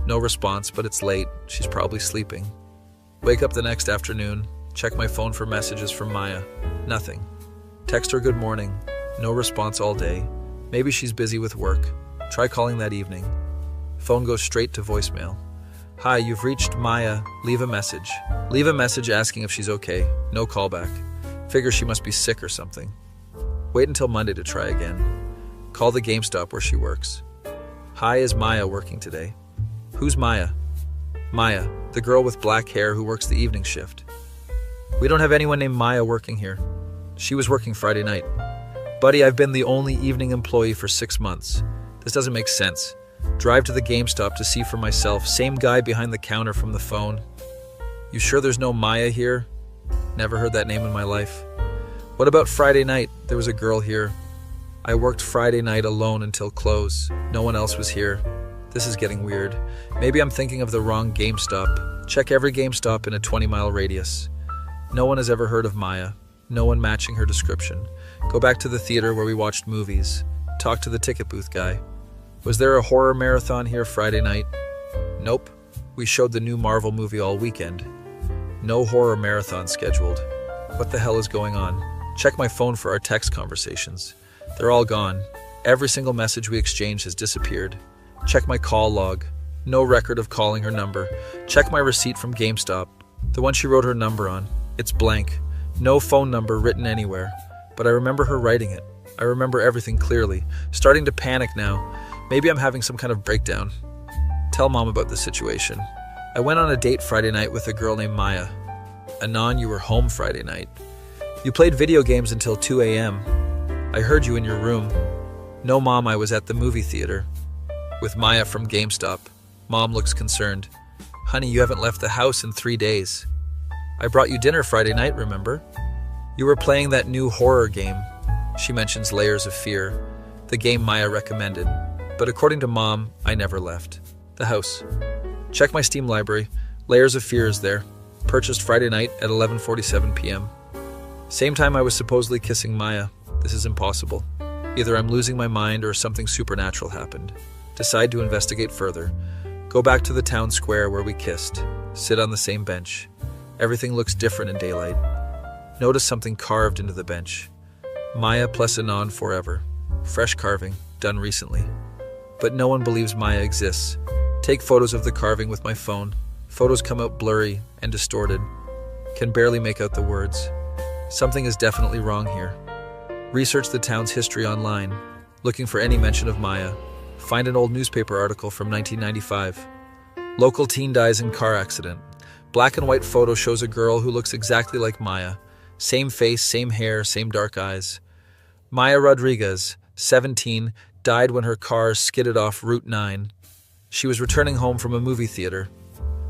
No response, but it's late. She's probably sleeping. Wake up the next afternoon. Check my phone for messages from Maya. Nothing. Text her good morning. No response all day. Maybe she's busy with work. Try calling that evening. Phone goes straight to voicemail. Hi, you've reached Maya. Leave a message. Leave a message asking if she's okay. No callback. Figure she must be sick or something. Wait until Monday to try again. Call the GameStop where she works. Hi, is Maya working today? Who's Maya? Maya, the girl with black hair who works the evening shift. We don't have anyone named Maya working here. She was working Friday night. Buddy, I've been the only evening employee for 6 months. This doesn't make sense. Drive to the GameStop to see for myself. Same guy behind the counter from the phone. You sure there's no Maya here? Never heard that name in my life. What about Friday night? There was a girl here. I worked Friday night alone until close. No one else was here. This is getting weird. Maybe I'm thinking of the wrong GameStop. Check every GameStop in a 20-mile radius. No one has ever heard of Maya. No one matching her description. Go back to the theater where we watched movies. Talk to the ticket booth guy. Was there a horror marathon here Friday night? Nope. We showed the new Marvel movie all weekend. No horror marathon scheduled. What the hell is going on? Check my phone for our text conversations. They're all gone. Every single message we exchanged has disappeared. Check my call log. No record of calling her number. Check my receipt from GameStop. The one she wrote her number on. It's blank. No phone number written anywhere. But I remember her writing it. I remember everything clearly. Starting to panic now. Maybe I'm having some kind of breakdown. Tell Mom about the situation. I went on a date Friday night with a girl named Maya. Anon, you were home Friday night. You played video games until 2 a.m. I heard you in your room. No, Mom, I was at the movie theater. With Maya from GameStop. Mom looks concerned. Honey, you haven't left the house in 3 days. I brought you dinner Friday night, remember? You were playing that new horror game. She mentions Layers of Fear, the game Maya recommended. But according to Mom, I never left the house. Check my Steam library. Layers of Fear is there. Purchased Friday night at 11:47 p.m. Same time I was supposedly kissing Maya. This is impossible. Either I'm losing my mind or something supernatural happened. Decide to investigate further. Go back to the town square where we kissed. Sit on the same bench. Everything looks different in daylight. Notice something carved into the bench. Maya plus Anon forever. Fresh carving, done recently. But no one believes Maya exists. Take photos of the carving with my phone. Photos come out blurry and distorted. Can barely make out the words. Something is definitely wrong here. Research the town's history online, looking for any mention of Maya. Find an old newspaper article from 1995. Local teen dies in car accident. Black and white photo shows a girl who looks exactly like Maya. Same face, same hair, same dark eyes. Maya Rodriguez, 17, died when her car skidded off Route 9. She was returning home from a movie theater.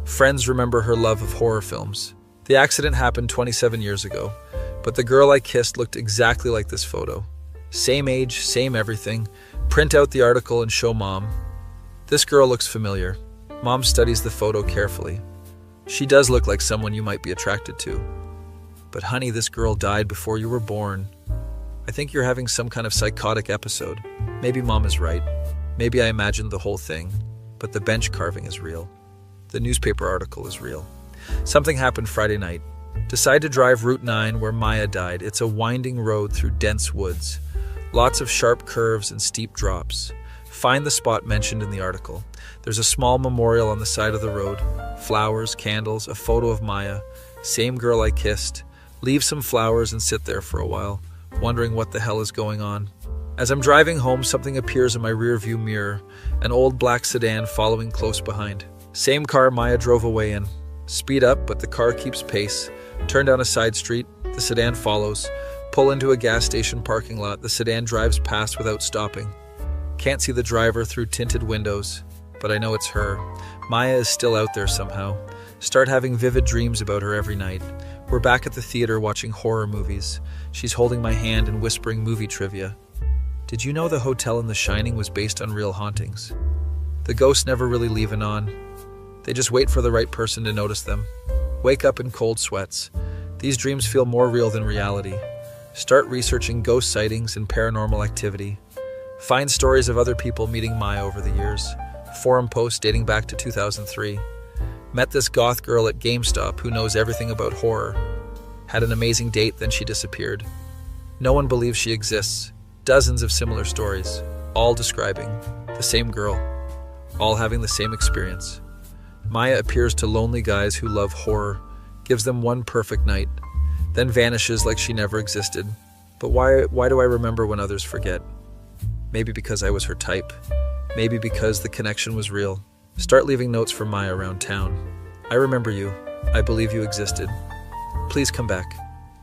Friends remember her love of horror films. The accident happened 27 years ago, but the girl I kissed looked exactly like this photo. Same age, same everything. Print out the article and show Mom. This girl looks familiar. Mom studies the photo carefully. She does look like someone you might be attracted to. But honey, this girl died before you were born. I think you're having some kind of psychotic episode. Maybe Mom is right. Maybe I imagined the whole thing. But the bench carving is real. The newspaper article is real. Something happened Friday night. Decide to drive Route 9 where Maya died. It's a winding road through dense woods. Lots of sharp curves and steep drops. Find the spot mentioned in the article. There's a small memorial on the side of the road. Flowers, candles, a photo of Maya. Same girl I kissed. Leave some flowers and sit there for a while, wondering what the hell is going on. As I'm driving home, something appears in my rearview mirror. An old black sedan following close behind. Same car Maya drove away in. Speed up, but the car keeps pace. Turn down a side street. The sedan follows. Pull into a gas station parking lot. The sedan drives past without stopping. Can't see the driver through tinted windows, but I know it's her. Maya is still out there somehow. Start having vivid dreams about her every night. We're back at the theater watching horror movies. She's holding my hand and whispering movie trivia. Did you know the hotel in The Shining was based on real hauntings? The ghosts never really leave Anon. They just wait for the right person to notice them. Wake up in cold sweats. These dreams feel more real than reality. Start researching ghost sightings and paranormal activity. Find stories of other people meeting Maya over the years. Forum posts dating back to 2003. Met this goth girl at GameStop who knows everything about horror. Had an amazing date, then she disappeared. No one believes she exists. Dozens of similar stories, all describing the same girl, all having the same experience. Maya appears to lonely guys who love horror, gives them one perfect night, then vanishes like she never existed. But why do I remember when others forget? Maybe because I was her type. Maybe because the connection was real. Start leaving notes for Maya around town. I remember you. I believe you existed. Please come back.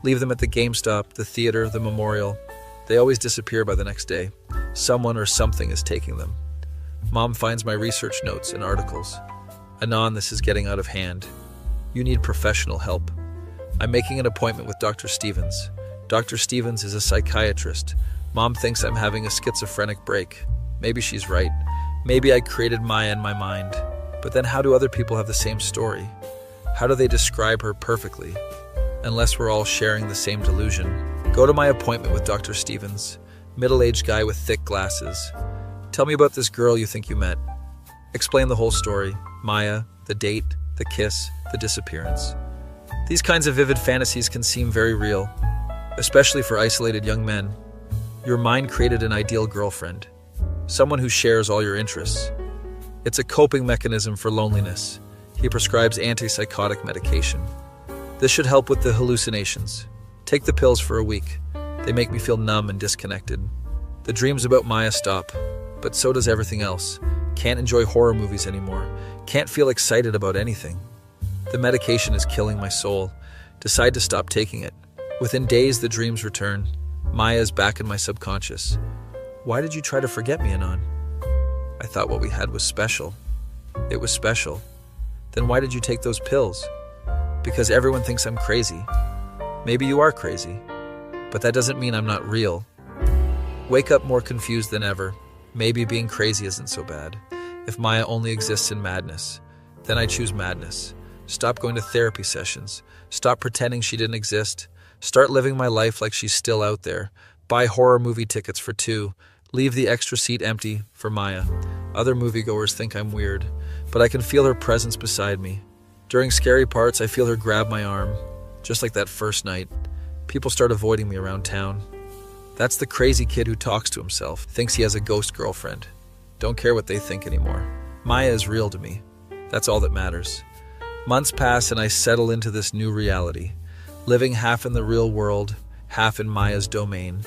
Leave them at the GameStop, the theater, the memorial. They always disappear by the next day. Someone or something is taking them. Mom finds my research notes and articles. Anon, this is getting out of hand. You need professional help. I'm making an appointment with Dr. Stevens. Dr. Stevens is a psychiatrist. Mom thinks I'm having a schizophrenic break. Maybe she's right. Maybe I created Maya in my mind, but then how do other people have the same story? How do they describe her perfectly? Unless we're all sharing the same delusion. Go to my appointment with Dr. Stevens, middle-aged guy with thick glasses. Tell me about this girl you think you met. Explain the whole story. Maya, the date, the kiss, the disappearance. These kinds of vivid fantasies can seem very real, especially for isolated young men. Your mind created an ideal girlfriend, someone who shares all your interests. It's a coping mechanism for loneliness. He prescribes antipsychotic medication. This should help with the hallucinations. Take the pills for a week. They make me feel numb and disconnected. The dreams about Maya stop, but so does everything else. Can't enjoy horror movies anymore. Can't feel excited about anything. The medication is killing my soul. Decide to stop taking it. Within days, the dreams return. Maya is back in my subconscious. Why did you try to forget me, Anon? I thought what we had was special. It was special. Then why did you take those pills? Because everyone thinks I'm crazy. Maybe you are crazy, but that doesn't mean I'm not real. Wake up more confused than ever. Maybe being crazy isn't so bad. If Maya only exists in madness, then I choose madness. Stop going to therapy sessions. Stop pretending she didn't exist. Start living my life like she's still out there. Buy horror movie tickets for 2. Leave the extra seat empty for Maya. Other moviegoers think I'm weird, but I can feel her presence beside me. During scary parts, I feel her grab my arm. Just like that first night. People start avoiding me around town. That's the crazy kid who talks to himself, thinks he has a ghost girlfriend. Don't care what they think anymore. Maya is real to me. That's all that matters. Months pass and I settle into this new reality, living half in the real world, half in Maya's domain.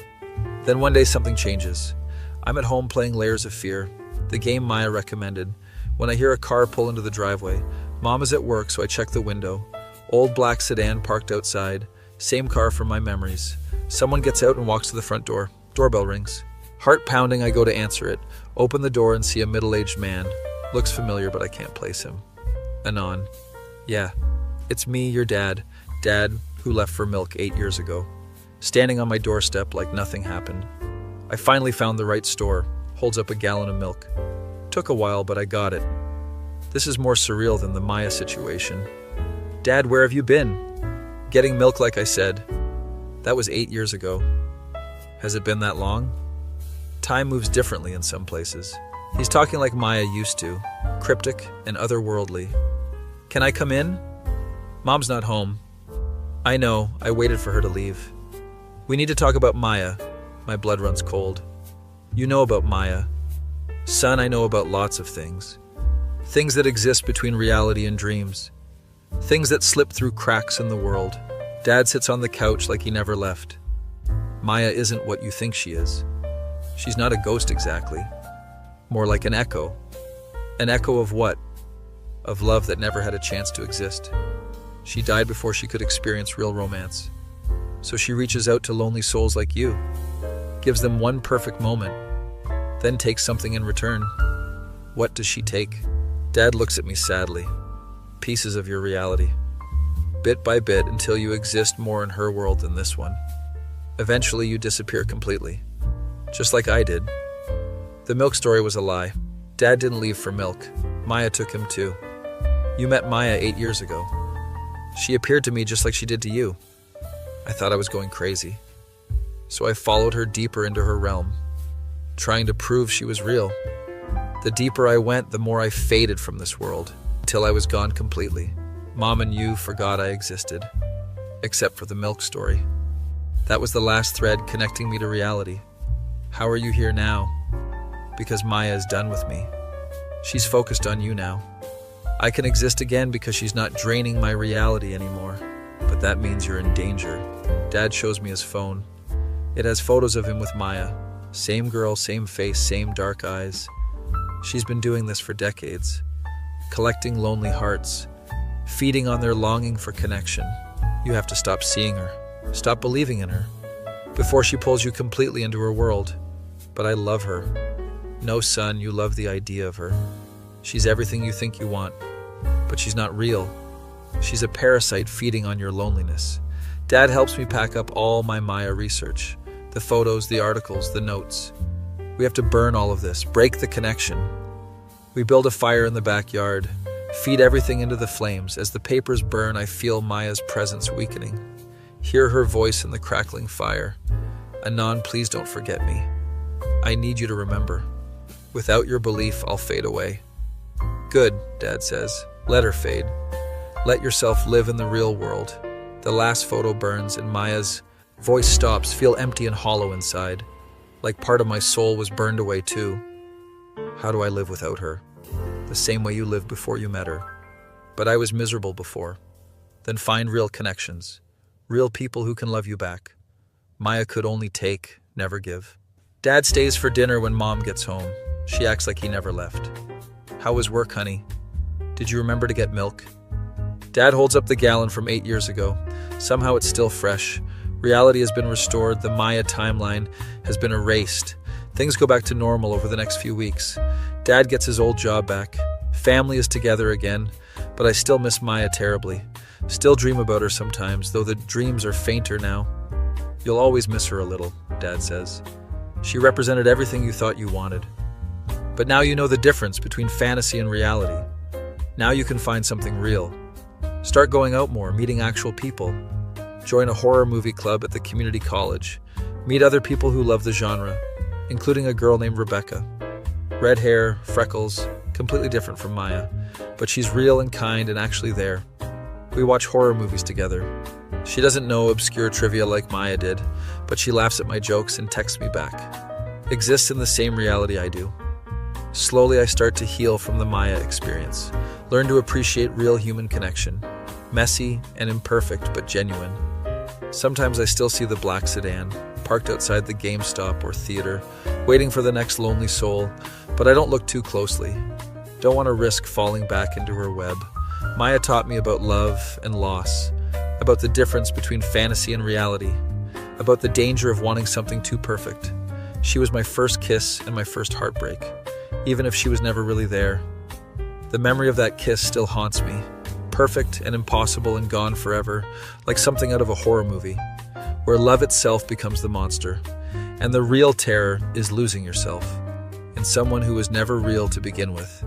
Then one day something changes. I'm at home playing Layers of Fear, the game Maya recommended, when I hear a car pull into the driveway. Mom is at work, so I check the window. Old black sedan parked outside, same car from my memories. Someone gets out and walks to the front door. Doorbell rings. Heart pounding, I go to answer it. Open the door and see a middle-aged man. Looks familiar, but I can't place him. Anon. Yeah, it's me, your dad. Dad, who left for milk 8 years ago. Standing on my doorstep like nothing happened. I finally found the right store. Holds up a gallon of milk. Took a while, but I got it. This is more surreal than the Maya situation. Dad, where have you been? Getting milk, like I said. That was 8 years ago. Has it been that long? Time moves differently in some places. He's talking like Maya used to, cryptic and otherworldly. Can I come in? Mom's not home. I know, I waited for her to leave. We need to talk about Maya. My blood runs cold. You know about Maya. Son, I know about lots of things. Things that exist between reality and dreams. Things that slip through cracks in the world. Dad sits on the couch like he never left. Maya isn't what you think she is. She's not a ghost exactly. More like an echo. An echo of what? Of love that never had a chance to exist. She died before she could experience real romance. So she reaches out to lonely souls like you. Gives them one perfect moment. Then takes something in return. What does she take? Dad looks at me sadly. Pieces of your reality. Bit by bit until you exist more in her world than this one. Eventually you disappear completely. Just like I did. The milk story was a lie. Dad didn't leave for milk. Maya took him too. You met Maya 8 years ago. She appeared to me just like she did to you. I thought I was going crazy. So I followed her deeper into her realm, trying to prove she was real. The deeper I went, the more I faded from this world, until I was gone completely. Mom and you forgot I existed, except for the milk story. That was the last thread connecting me to reality. How are you here now? Because Maya is done with me. She's focused on you now. I can exist again because she's not draining my reality anymore. But that means you're in danger. Dad shows me his phone. It has photos of him with Maya. Same girl, same face, same dark eyes. She's been doing this for decades. Collecting lonely hearts. Feeding on their longing for connection. You have to stop seeing her. Stop believing in her. Before she pulls you completely into her world. But I love her. No, son, you love the idea of her. She's everything you think you want. But she's not real. She's a parasite feeding on your loneliness. Dad helps me pack up all my Maya research. The photos, the articles, the notes. We have to burn all of this, break the connection. We build a fire in the backyard, feed everything into the flames. As the papers burn, I feel Maya's presence weakening. Hear her voice in the crackling fire. Anon, please don't forget me. I need you to remember. Without your belief, I'll fade away. Good, Dad says. Let her fade. Let yourself live in the real world. The last photo burns and Maya's voice stops, feel empty and hollow inside. Like part of my soul was burned away too. How do I live without her? The same way you lived before you met her. But I was miserable before. Then find real connections. Real people who can love you back. Maya could only take, never give. Dad stays for dinner when Mom gets home. She acts like he never left. How was work, honey? Did you remember to get milk? Dad holds up the gallon from 8 years ago. Somehow it's still fresh. Reality has been restored. The Maya timeline has been erased. Things go back to normal over the next few weeks. Dad gets his old job back. Family is together again, but I still miss Maya terribly. Still dream about her sometimes, though the dreams are fainter now. You'll always miss her a little, Dad says. She represented everything you thought you wanted. But now you know the difference between fantasy and reality. Now you can find something real. Start going out more, meeting actual people. Join a horror movie club at the community college. Meet other people who love the genre, including a girl named Rebecca. Red hair, freckles, completely different from Maya, but she's real and kind and actually there. We watch horror movies together. She doesn't know obscure trivia like Maya did, but she laughs at my jokes and texts me back. Exists in the same reality I do. Slowly I start to heal from the Maya experience. Learn to appreciate real human connection. Messy and imperfect, but genuine. Sometimes I still see the black sedan, parked outside the GameStop or theater, waiting for the next lonely soul, but I don't look too closely. Don't want to risk falling back into her web. Maya taught me about love and loss, about the difference between fantasy and reality, about the danger of wanting something too perfect. She was my first kiss and my first heartbreak, even if she was never really there. The memory of that kiss still haunts me, perfect and impossible and gone forever, like something out of a horror movie, where love itself becomes the monster, and the real terror is losing yourself in someone who was never real to begin with.